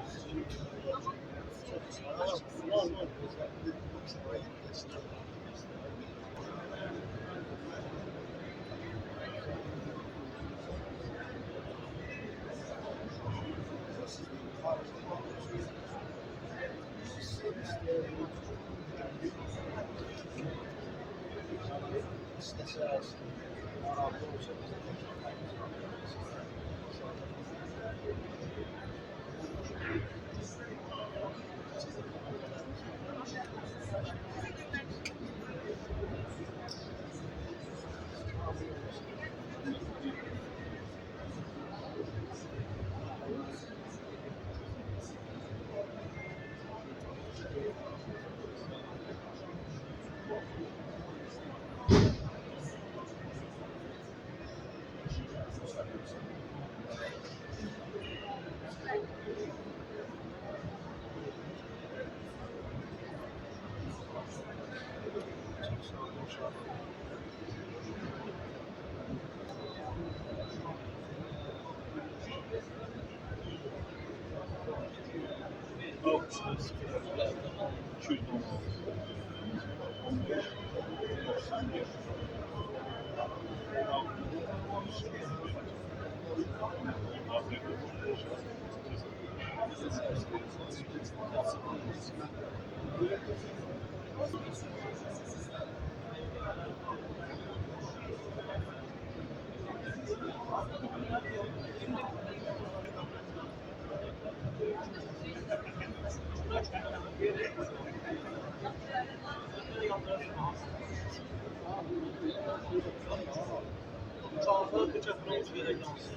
Çağatay bıçaklarımız gerek yansın.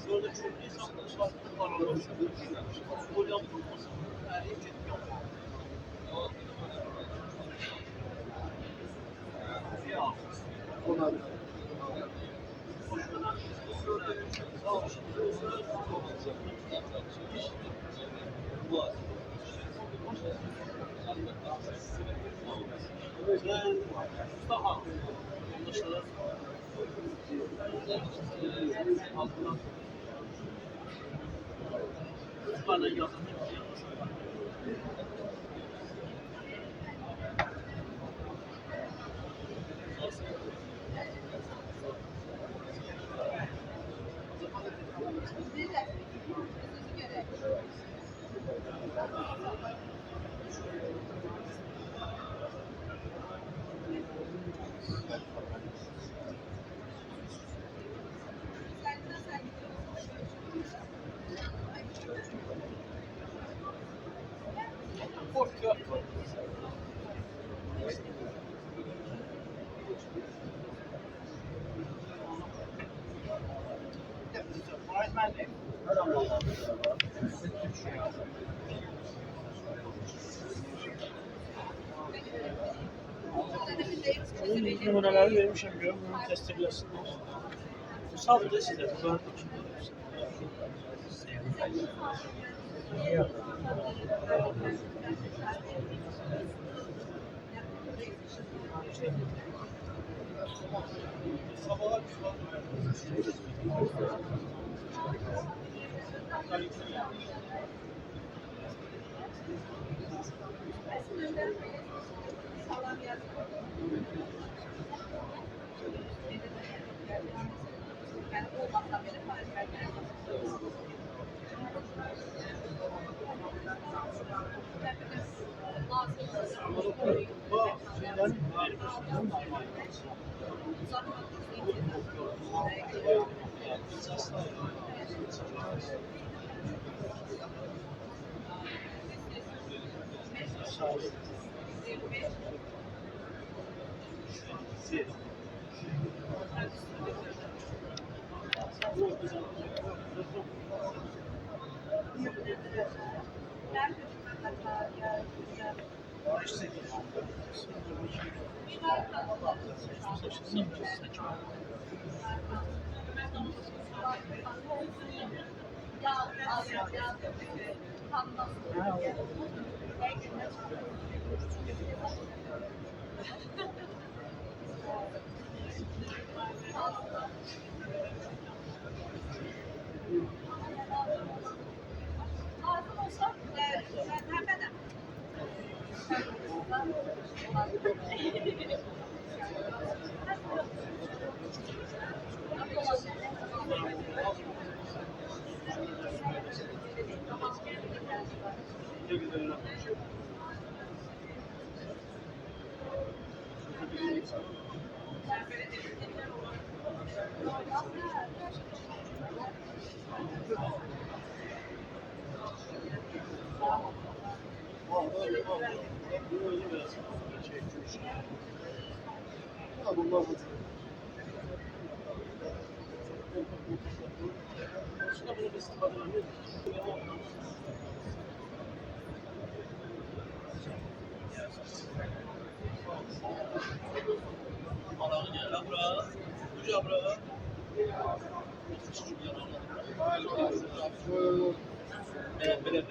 Böyle çok insanlar şartlı paralar. Gol yapılmasın. Her şey yapılmasın. Mustafa. Bana yazın. Numuneleri vermişim görüm, bunu test edebilirsiniz. Sadece size bu kadar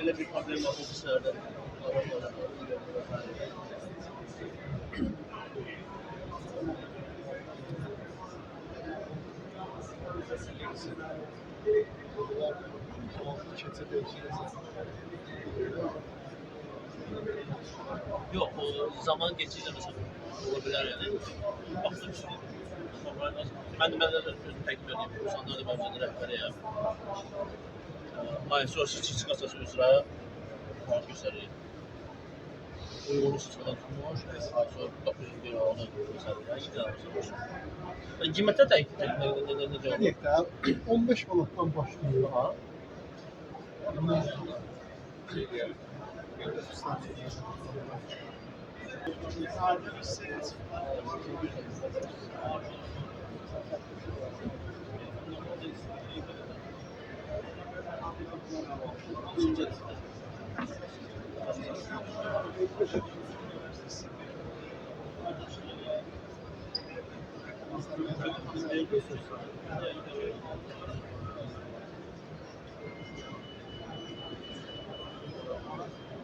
Böyle bir problem var ofislerde. Yok, o zaman geçici mesela. Olabilir yani. Baktım şimdi. Ben de özüm təklif edeyim. İnsanlar da bence rəhbəri ya. Ay, sonra siz çıxasası üzrə fark göstərir. Uygunu sıçmadan tutmuş. Ay, sonra 900 lira ona göstərir. Ya, iki tane qiymətə təklif necə olur? Həqiqətən 15 manatdan başlayır ha.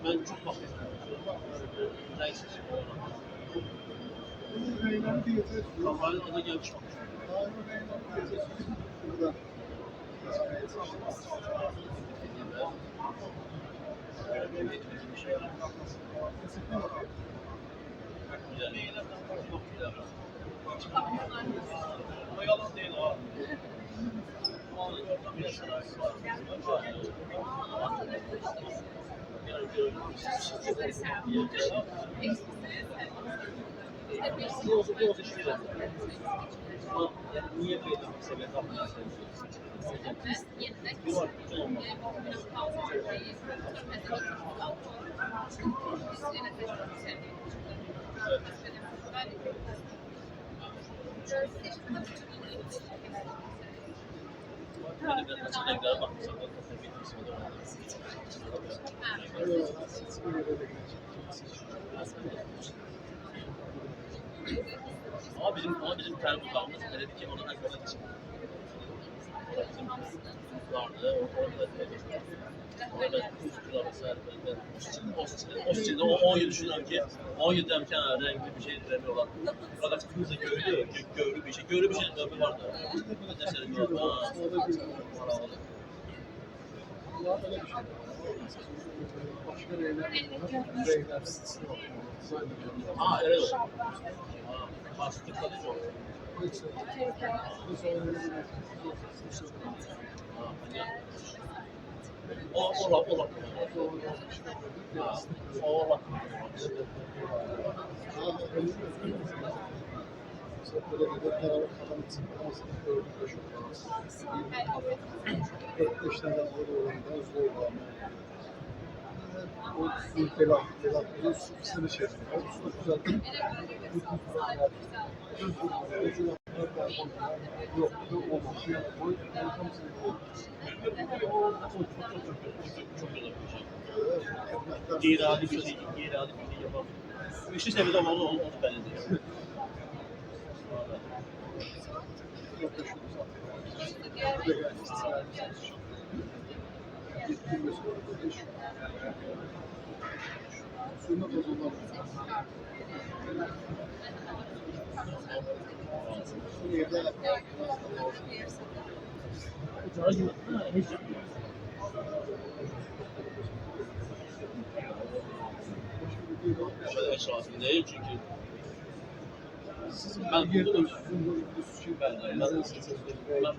Ben çok bakıyorum. Neyse. Normalde o da gelmiş olmuş. Ama yalan değil o. Niye böyle bir sebep Ama bizim terbiyelerimiz dedi ki onun akıllı için. Vardı. Orada kuşkular vesaire böyle. O stilde 10 yıl düşünüyorum ki 10 yıl demişken renkli bir şey demiyorlar. Fakat kimse gördü bir şey. Gördü bir şey tabii vardı. Mesela var. Başka reyler sitesine Ha evet. Bastık kalıcı oldu. O İradi bir şey yapalım. Üçlü seviyede onu belli değil. Esasında değil çünkü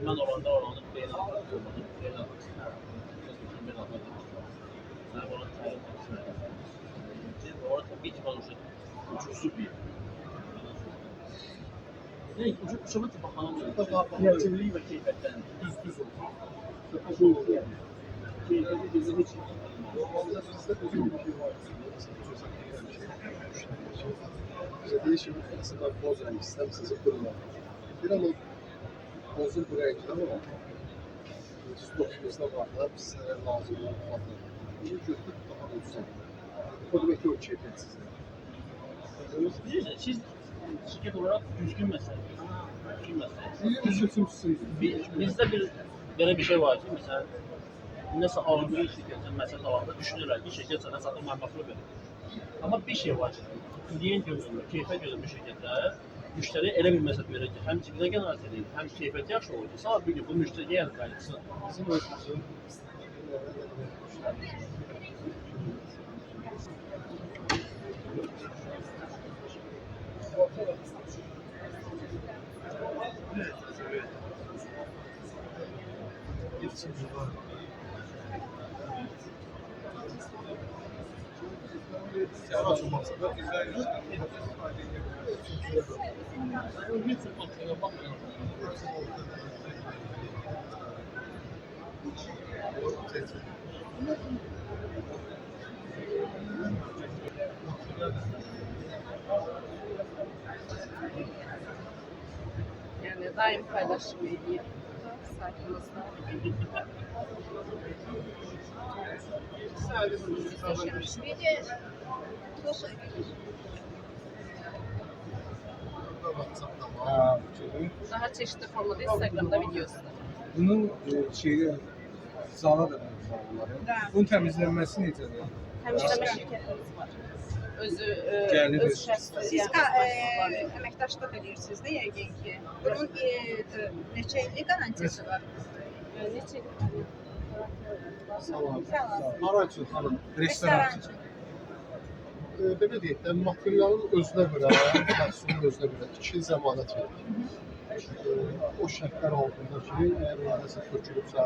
ben olanda oranın beğeni aldım. Orada tabii ki konuşuyor. Uçursuz bir. Ne? Uçurma tıpahanı kreativliği ve keyfetten düz olsun. Keyfeti bizi hiç Değişim aslında boz renk istem sizi kırma. Bir an bozun bu renkler ama stokçumuzda varlar, size lazım olan bunu götürüp daha da yüksek. O demek ki o çekin size. siz şirket olarak düzgün mesele. Bizde böyle bir şey var ki mesela nasıl algılı şirketin mesela alanda düşünürler ki şirket sana satın mantıklı verir. Ama bir şey var. Kliyen gözünü, keyfet gözünü şirketler müşteri elə bir mesaj verir ki, həm cibinə qənaət edir, həm keyfəti yaxşı olur ki, sağ bir gün bu müştəriyə yəni qayıtsın. Bizim özümüzün Yani daim paylaşım ediyor sayfamızda. Daha çeşitli formada Instagram'da videosu. Bunun zala da bunun təmizlənməsi necədir? Temizleme şirketimiz var. Gəlir. Siz əməkdaşlıq edirsiniz də yəqin ki. Bunun neçə illik garantiyası var? Neçə Hara üçün xanım? Restoran. Belə deyək də, materialın özünə görə, məhsulun özünə görə 2 il zəmanət verir. O şərtlər altında ki, əgər nəsə tökülübsə,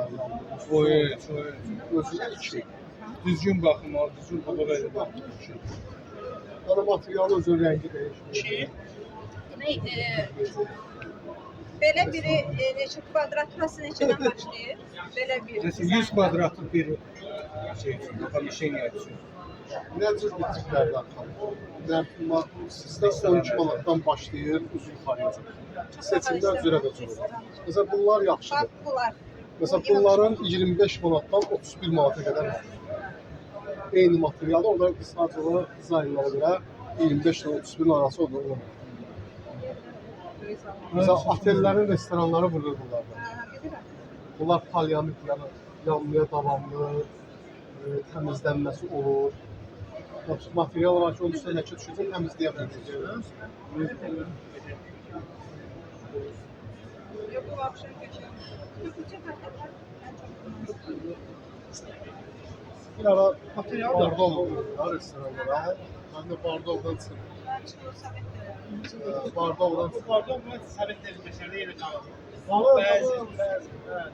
özünə 2 il. Düzgün baxmalı, düzgün baba verir. Yəni materialın özünün rəngi dəyişir. Belə biri neçə kvadraturası neçədən başlayır? Belə bir. Mesela 100 kvadratlıq bir şey üçün, pomещение üçün. Nə cür bitiklərdən xanım? Sizdə 12 manatdan başlayır, uzun yuxarıya. Seçimlər cürə də cür olur. Məsələn, bunlar yaxşıdır. Bax bunlar. Mesela bunların 25 manatdan 31 manata kadar var. Eyni material orada sadece olarak dizaynlara göre 25 ile 31 arası olur. Mesela otellerin, restoranları burada bunlardan. Bunlar palyamit, yani yanmaya davamlı, temizlenmesi olur. Material olarak onun üstüne leke düşecek, temizleyebilirsiniz. Yok bu akşam geçelim. Türkçe kartlar en çok Bir ara barda olur restoranlara. Ben de barda oradan çıkıp. ben çıkıyorsam Barda oradan çıkıp. Yukarıda ama sabitlerin meşerde yeri kaldı.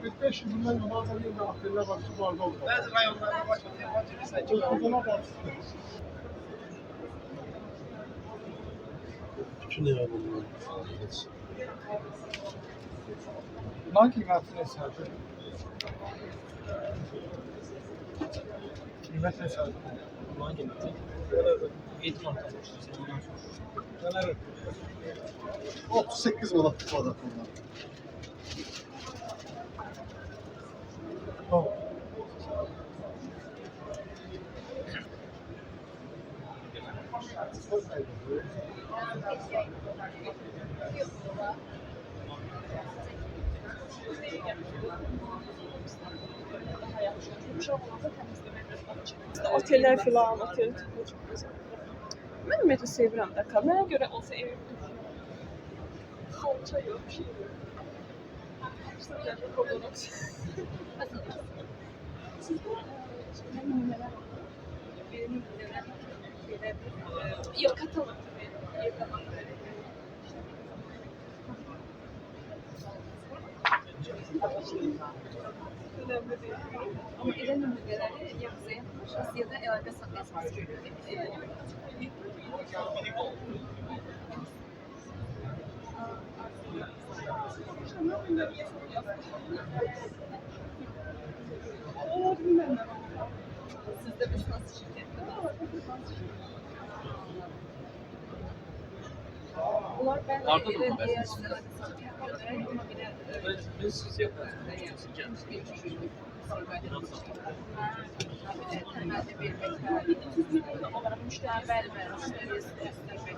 Bir 5 yılından bazen yine oteller var ki barda olur. Bazı rayonlarda başka yabancı bir sayı çıkıyor. Bütün ev bunlar. Bunlar kıymetli hesabı. Kıymet hesabı. Bundan geldi. Eğitim ortamı. 38 manat bu kadar bunlar. Oteller filan, otel çok güzel. Ben ümumiyyətlə sevirəm də. Mənə görə olsa ev xalça yox, bir şey yox. İşte bir problem yok. Yok, katalım tabii. Önemli değil. Ama İran ünlüleri yapıza yapmış. Asya'da elde satması gerekiyor. Sizde bir nasıl şirkette var? Bunlar ben Arda da mı? Biz siz yapıyoruz. Temelde bir bekler. Olarak müşteri verme, müşteriye göstermek.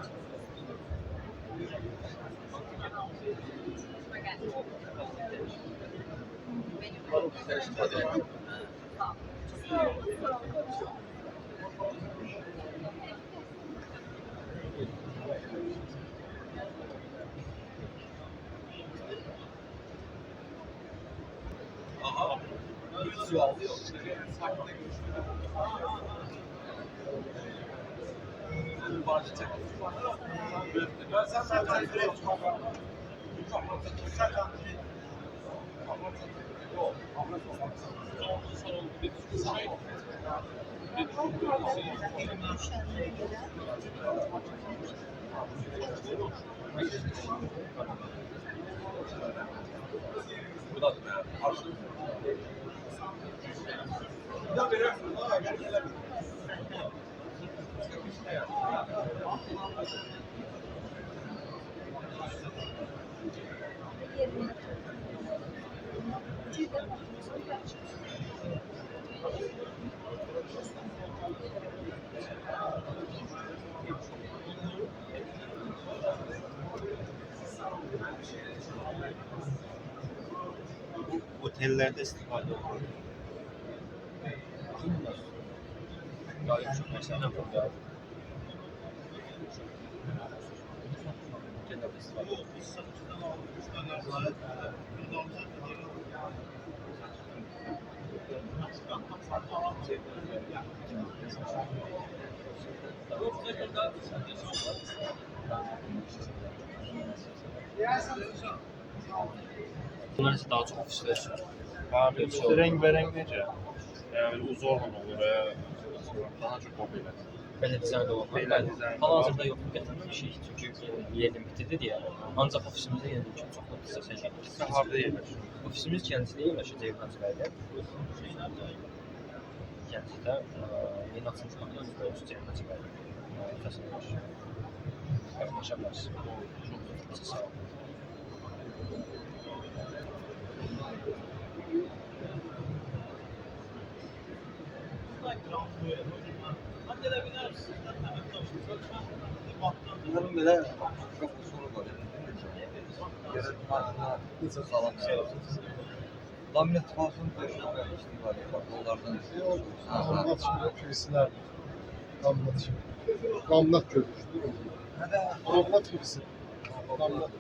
Bu da Otellerde istifade olur. Daha çok mesela burada. Otellerde istifade olur. Bunlar ise daha çok ofisler için. Abi bu renk necə? Yəni uzorla olur, daha çox popülər. Belə dizayn olunur. Belə dizayn. Hal-hazırda yox, gətirmişik. Çünki yer limitlidir deyə. Ancaq ofisimizdə yenə üçün çox da qısa seçəcəyik. Harda yerləşir? Ofisimiz Gəncədə yerləşir, Ceyhunacıqayda. Gəncədə yeni açılmış məktəbimizdə olsun Ceyhunacıqayda. Təsəvvür edir. Yaxınlaşa bilərsiniz. Çox sağ olun. background böyle. Ben de biner sizden de Bunların belə qapısını var. Yerel markına salam laminat falsın işte var. Bak onlardan istiyor. Damlat şimdi kilisiler. Damlat şimdi. Damlat görmüştü. Damlat kilisi. Damlat.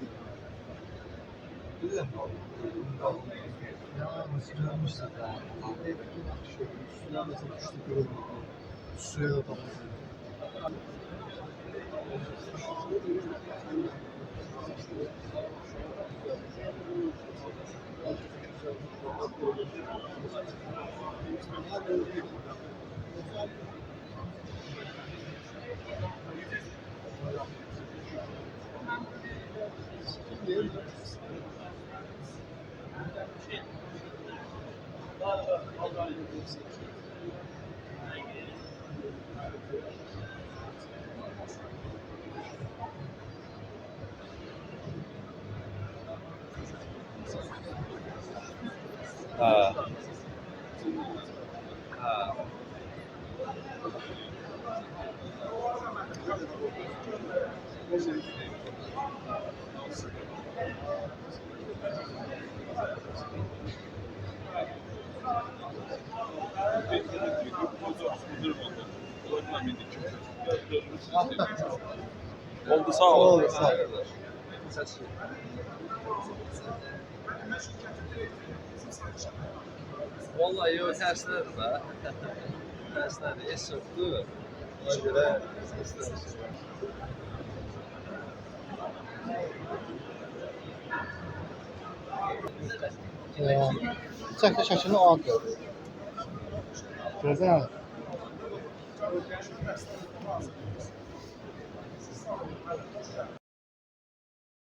Bilirəm. Ya nasıl görmüşsün? Suya nasıl düştü görüyorum. Suya da damlat. Ha. Ha. Oldu sağ ol. Oldu sağ ol. Vallahi o terslerdi da. Terslerdi. Es yoktu. Ona göre terslerdi. Çəkə şəkilini o ad ver. Gözəl.